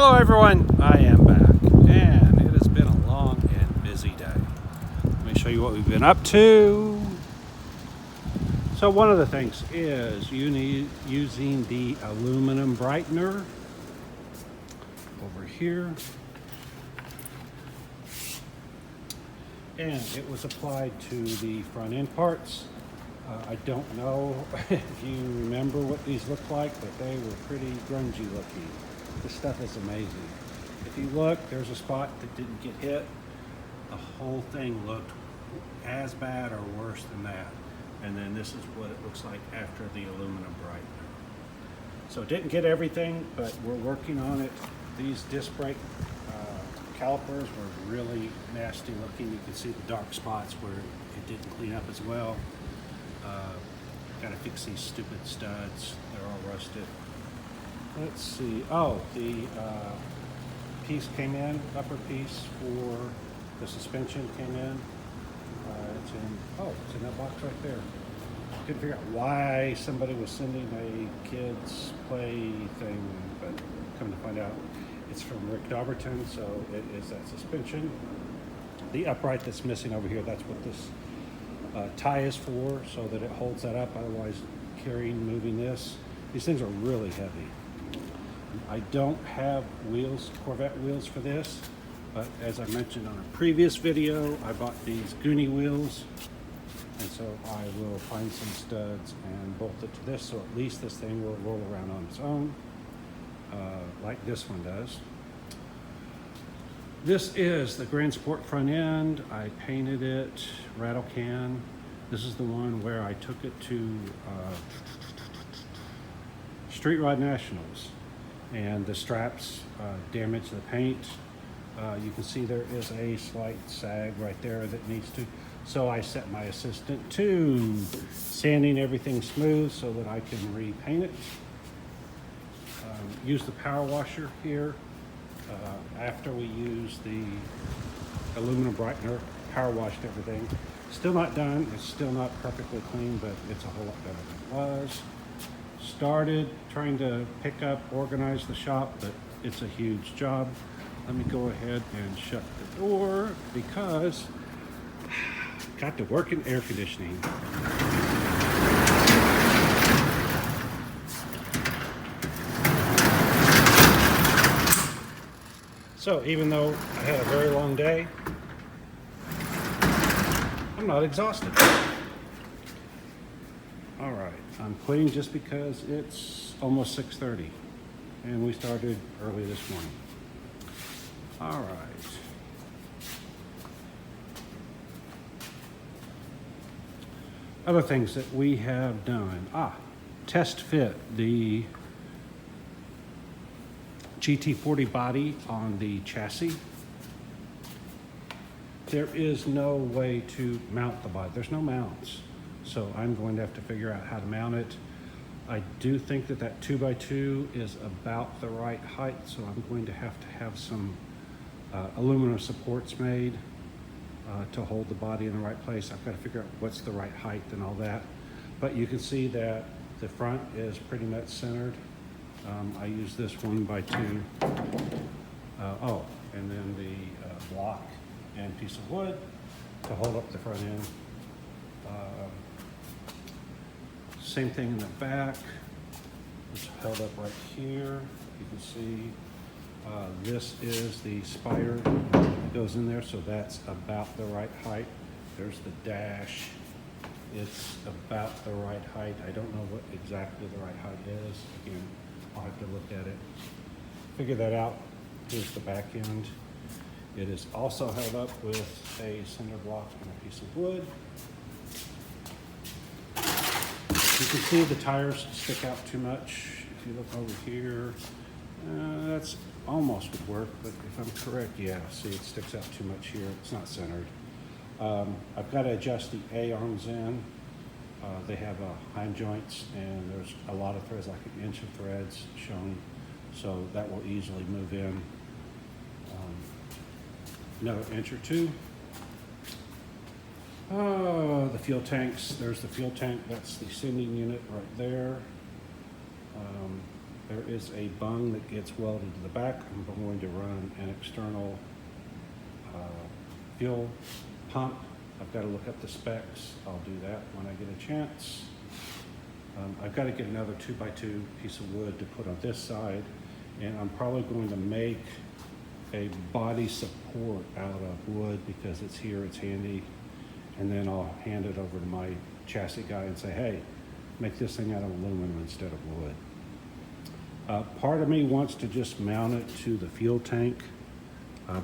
Hello everyone, I am back, and it has been a long and busy day. Let me show you what we've been up to. So one of the things is using the aluminum brightener over here. And it was applied to the front end parts. I don't know if you remember what these look like, but they were pretty grungy looking. This stuff is amazing. If you look, there's a spot that didn't get hit. The whole thing looked as bad or worse than that. And then this is what it looks like after the aluminum brightener. So it didn't get everything, but we're working on it. These disc brake calipers were really nasty looking. You can see the dark spots where it didn't clean up as well. Got to fix these stupid studs. They're all rusted. Let's see. Oh, the piece came in, upper piece for the suspension came in. It's in that box right there. Couldn't figure out why somebody was sending a kids play thing, but come to find out, it's from Rick Dauberton, so it is that suspension. The upright that's missing over here, that's what this tie is for, so that it holds that up. Otherwise, moving this. These things are really heavy. I don't have wheels, Corvette wheels for this, but as I mentioned on a previous video, I bought these Goonie wheels, and so I will find some studs and bolt it to this, so at least this thing will roll around on its own, like this one does. This is the Grand Sport front end. I painted it rattle can. This is the one where I took it to Street Rod Nationals, and the straps damaged the paint. You can see there is a slight sag right there that needs to. So I set my assistant to sanding everything smooth so that I can repaint it. Use the power washer here. After we use the aluminum brightener, power washed everything. Still not done, it's still not perfectly clean, but it's a whole lot better than it was. Started trying to pick up, organize the shop, but it's a huge job. Let me go ahead and shut the door because I've got to work in air conditioning. So even though I had a very long day, I'm not exhausted. All right, I'm quitting just because it's almost 6:30 and we started early this morning. All right. Other things that we have done. Test fit the GT40 body on the chassis. There is no way to mount the body. There's no mounts. So I'm going to have to figure out how to mount it. I do think that that 2x2 is about the right height, so I'm going to have some aluminum supports made to hold the body in the right place. I've got to figure out what's the right height and all that. But you can see that the front is pretty much centered. I use this 1x2. And then the block and piece of wood to hold up the front end. Same thing in the back. It's held up right here. You can see this is the spider that goes in there, so that's about the right height. There's the dash. It's about the right height. I don't know what exactly the right height is. Again, I'll have to look at it, figure that out. Here's the back end. It is also held up with a cinder block and a piece of wood. You can see the tires stick out too much. If you look over here, that's almost would work, but if I'm correct, yeah, see it sticks out too much here. It's not centered. I've got to adjust the A-arms in. They have hind joints, and there's a lot of threads, like an inch of threads shown, so that will easily move in. Another inch or two. The fuel tanks. There's the fuel tank. That's the sending unit right there. There is a bung that gets welded to the back. I'm going to run an external fuel pump. I've got to look up the specs. I'll do that when I get a chance. I've got to get another 2x2 piece of wood to put on this side, and I'm probably going to make a body support out of wood because it's here, it's handy, and then I'll hand it over to my chassis guy and say, hey, make this thing out of aluminum instead of wood. Part of me wants to just mount it to the fuel tank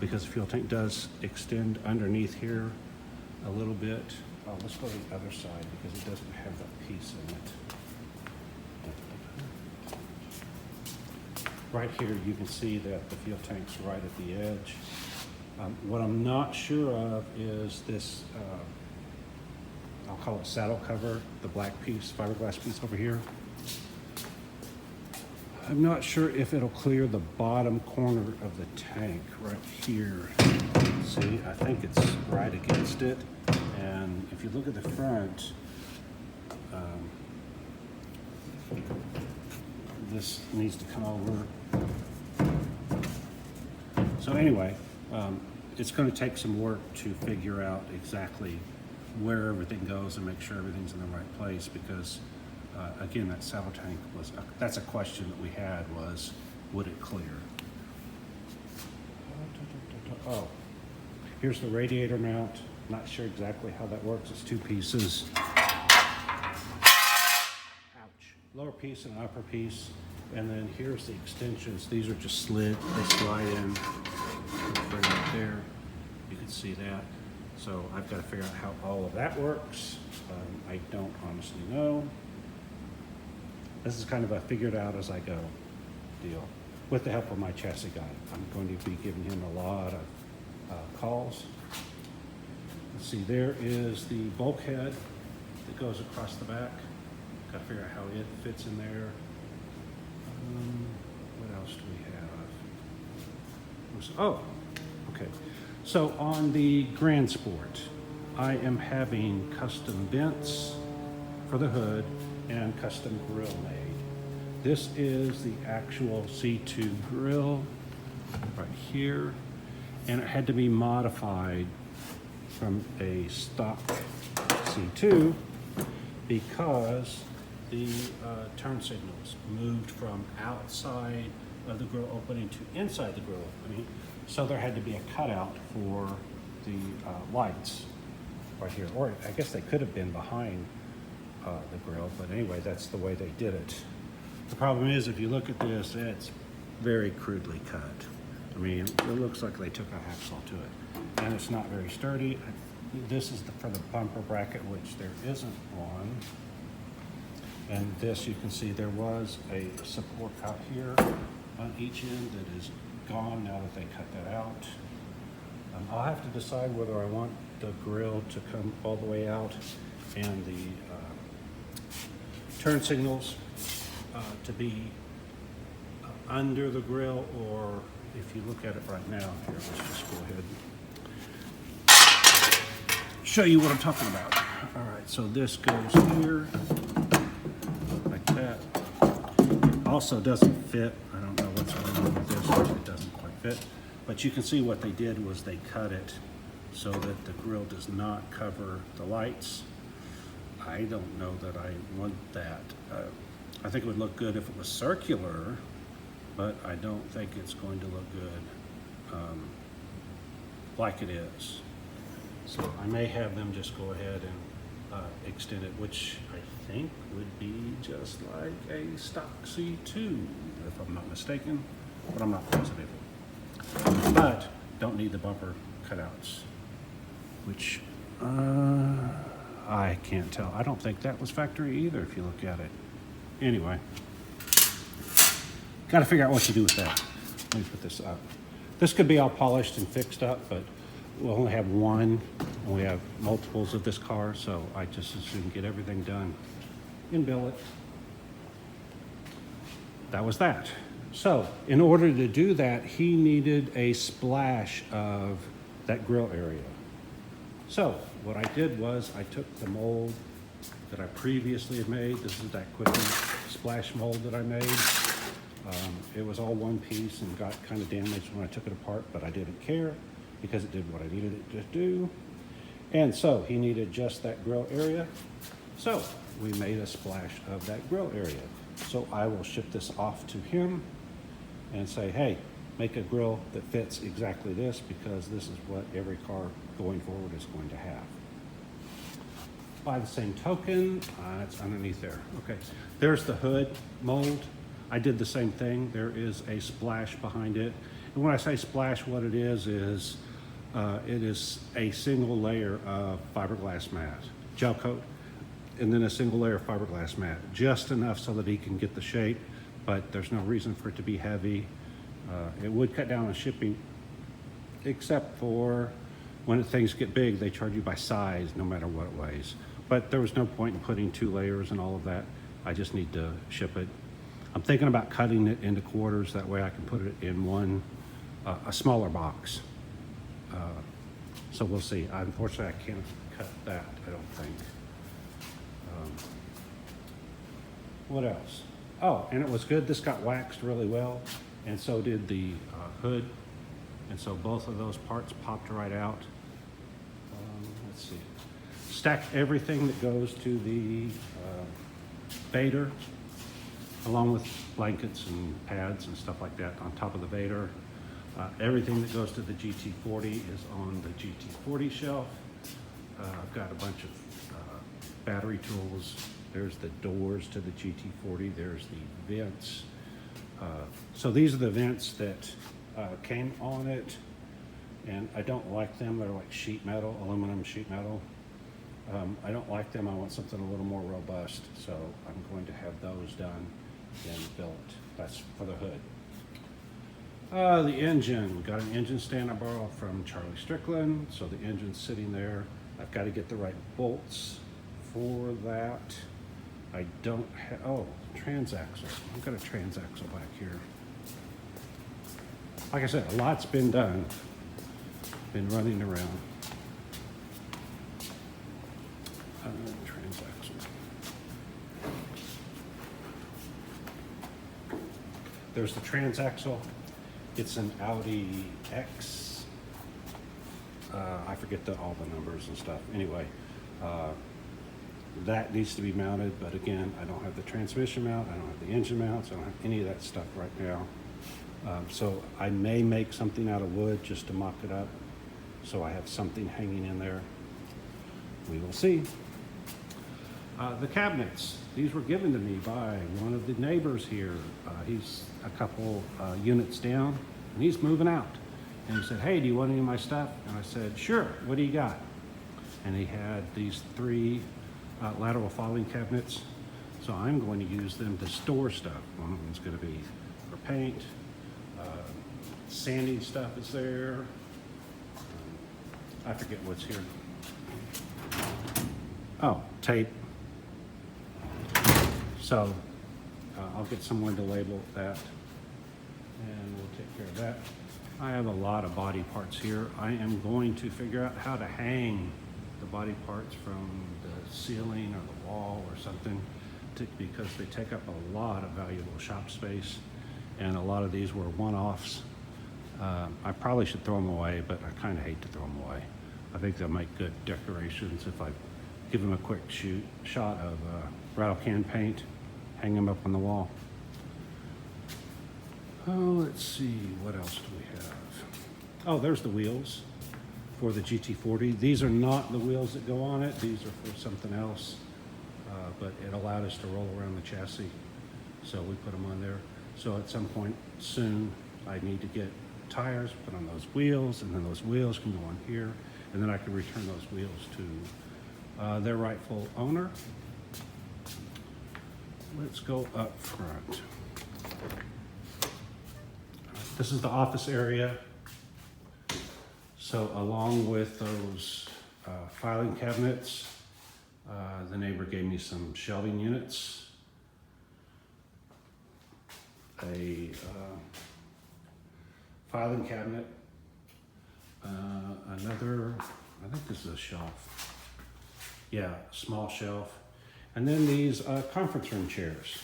because the fuel tank does extend underneath here a little bit. Let's go to the other side because it doesn't have that piece in it. Right here, you can see that the fuel tank's right at the edge. What I'm not sure of is this, I'll call it saddle cover, the black piece, fiberglass piece over here. I'm not sure if it'll clear the bottom corner of the tank right here. See, I think it's right against it. And if you look at the front, this needs to come over. So anyway, it's going to take some work to figure out exactly where everything goes and make sure everything's in the right place because again, that saddle tank was, that's a question that we had was, would it clear? Oh, here's the radiator mount. Not sure exactly how that works. It's two pieces. Ouch. Lower piece and upper piece. And then here's the extensions. These are just slid, they slide in right there. You can see that. So I've got to figure out how all of that works. I don't honestly know. This is kind of a figured out as I go deal with the help of my chassis guy. I'm going to be giving him a lot of calls. Let's see, there is the bulkhead that goes across the back. Got to figure out how it fits in there. What else do we have? Oh, okay. So on the Grand Sport, I am having custom vents for the hood and custom grill made. This is the actual C2 grill right here, and it had to be modified from a stock C2 because the turn signals moved from outside of the grill opening to inside the grill opening. So there had to be a cutout for the lights right here. Or I guess they could have been behind the grill, but anyway, that's the way they did it. The problem is, if you look at this, it's very crudely cut. I mean, it looks like they took a hacksaw to it. And it's not very sturdy. This is for the bumper bracket, which there isn't one. And this, you can see there was a support out here on each end that is gone now that they cut that out. I'll have to decide whether I want the grill to come all the way out and the turn signals to be under the grill, or if you look at it right now, here, let's just go ahead and show you what I'm talking about. All right, so this goes here. That also doesn't fit. I don't know what's going on with this. It doesn't quite fit. But you can see what they did was they cut it so that the grill does not cover the lights. I don't know that I want that. I think it would look good if it was circular, but I don't think it's going to look good like it is. So I may have them just go ahead and extend it, which I think would be just like a stock C2, if I'm not mistaken, but I'm not positive. But don't need the bumper cutouts, which I can't tell. I don't think that was factory either, if you look at it. Anyway, got to figure out what to do with that. Let me put this up. This could be all polished and fixed up, but we'll only have one, and we have multiples of this car, so I just as soon get everything done in billet. That was that. So in order to do that, he needed a splash of that grill area. So what I did was I took the mold that I previously had made. This is that quick splash mold that I made. It was all one piece and got kind of damaged when I took it apart, but I didn't care because it did what I needed it to do. And so he needed just that grill area. So we made a splash of that grill area. So I will ship this off to him and say, hey, make a grill that fits exactly this, because this is what every car going forward is going to have. By the same token, it's underneath there. Okay, there's the hood mold. I did the same thing. There is a splash behind it. And when I say splash, what it is it is a single layer of fiberglass mat, gel coat, and then a single layer of fiberglass mat, just enough so that he can get the shape, but there's no reason for it to be heavy. It would cut down on shipping, except for when things get big, they charge you by size, no matter what it weighs. But there was no point in putting 2 layers and all of that. I just need to ship it. I'm thinking about cutting it into quarters. That way I can put it in one, a smaller box. So we'll see. Unfortunately, I can't cut that, I don't think. What else? Oh, and it was good. This got waxed really well, and so did the hood. And so both of those parts popped right out. Let's see. Stacked everything that goes to the Vader, along with blankets and pads and stuff like that on top of the Vader. Everything that goes to the GT40 is on the GT40 shelf. I've got a bunch of battery tools. There's the doors to the GT40. There's the vents. So these are the vents that came on it, and I don't like them. They're like sheet metal, aluminum sheet metal. I don't like them. I want something a little more robust, so I'm going to have those done and built. That's for the hood. The engine, we got an engine stand I borrowed from Charlie Strickland, so the engine's sitting there. I've got to get the right bolts for that. I don't have, oh, transaxle. I've got a transaxle back here. Like I said, a lot's been done. Been running around. Transaxle. There's the transaxle. It's an Audi X. I forget all the numbers and stuff. Anyway, that needs to be mounted, but again, I don't have the transmission mount, I don't have the engine mounts, I don't have any of that stuff right now. So I may make something out of wood just to mock it up, so I have something hanging in there. We will see. The cabinets, these were given to me by one of the neighbors here. He's a couple units down, and he's moving out. And he said, hey, do you want any of my stuff? And I said, sure, what do you got? And he had these 3 lateral filing cabinets. So I'm going to use them to store stuff. One of them's going to be for paint. Sanding stuff is there. I forget what's here. Oh, tape. So I'll get someone to label that, and we'll take care of that. I have a lot of body parts here. I am going to figure out how to hang the body parts from the ceiling or the wall or something, because they take up a lot of valuable shop space, and a lot of these were one-offs. I probably should throw them away, but I kind of hate to throw them away. I think they'll make good decorations if I give them a quick shot of rattle can paint, hang them up on the wall. Oh, let's see, what else do we have? Oh, there's the wheels for the GT40. These are not the wheels that go on it. These are for something else, but it allowed us to roll around the chassis, so we put them on there. So at some point soon, I need to get tires, put on those wheels, and then those wheels can go on here, and then I can return those wheels to their rightful owner. Let's go up front. This is the office area. So along with those filing cabinets, the neighbor gave me some shelving units, a filing cabinet, another, I think this is a shelf. Yeah, small shelf. And then these conference room chairs.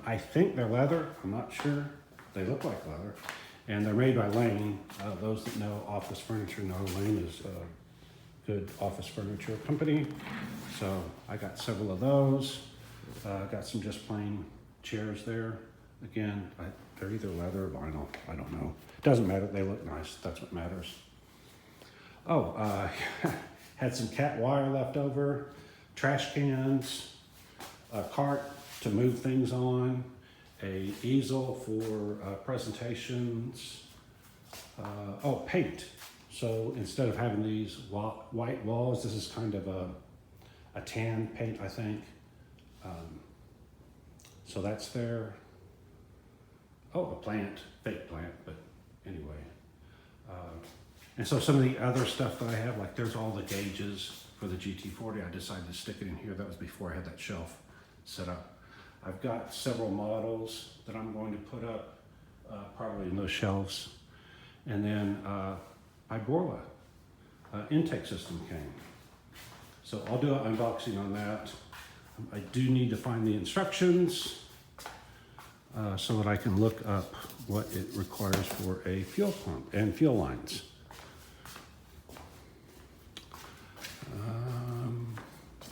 I think they're leather. I'm not sure. They look like leather. And they're made by Lane. Those that know office furniture know Lane is a good office furniture company. So I got several of those. Got some just plain chairs there. Again, they're either leather or vinyl. I don't know. Doesn't matter. They look nice. That's what matters. Oh, had some cat wire left over, trash cans, a cart to move things on, a easel for presentations. Paint. So instead of having these white walls, this is kind of a tan paint, I think. So that's there. Oh, a plant, fake plant, but anyway. And so some of the other stuff that I have, like there's all the gauges for the GT40. I decided to stick it in here. That was before I had that shelf set up. I've got several models that I'm going to put up probably in those shelves. And then my Borla intake system came. So I'll do an unboxing on that. I do need to find the instructions so that I can look up what it requires for a fuel pump and fuel lines.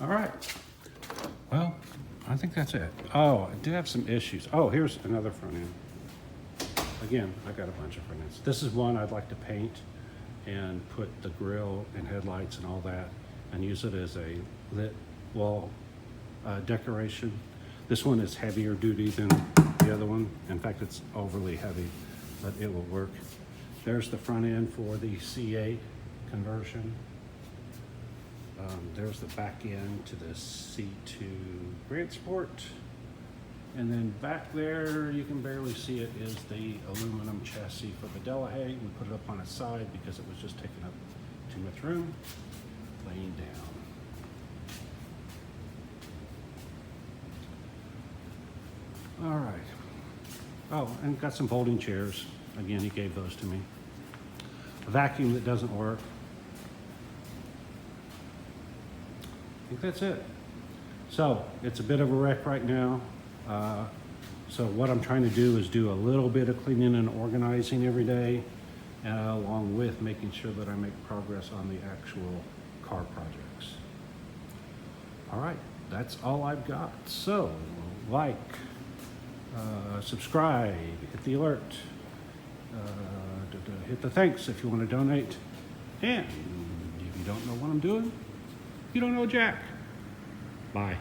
All right. Well, I think that's it. Oh, I did have some issues. Oh, here's another front end. Again, I got a bunch of front ends. This is one I'd like to paint and put the grill and headlights and all that and use it as a lit wall decoration. This one is heavier duty than the other one. In fact, it's overly heavy, but it will work. There's the front end for the C8 conversion. There's the back end to the C2 Grand Sport. And then back there, you can barely see it, is the aluminum chassis for the Delahaye. We put it up on its side because it was just taking up too much room. Laying down. All right. Oh, and got some folding chairs. Again, he gave those to me. A vacuum that doesn't work. I think that's it. So it's a bit of a wreck right now. So what I'm trying to do is do a little bit of cleaning and organizing every day, along with making sure that I make progress on the actual car projects. All right, that's all I've got. So like, subscribe, hit the alert, hit the thanks if you want to donate. And if you don't know what I'm doing, you don't know Jack. Bye.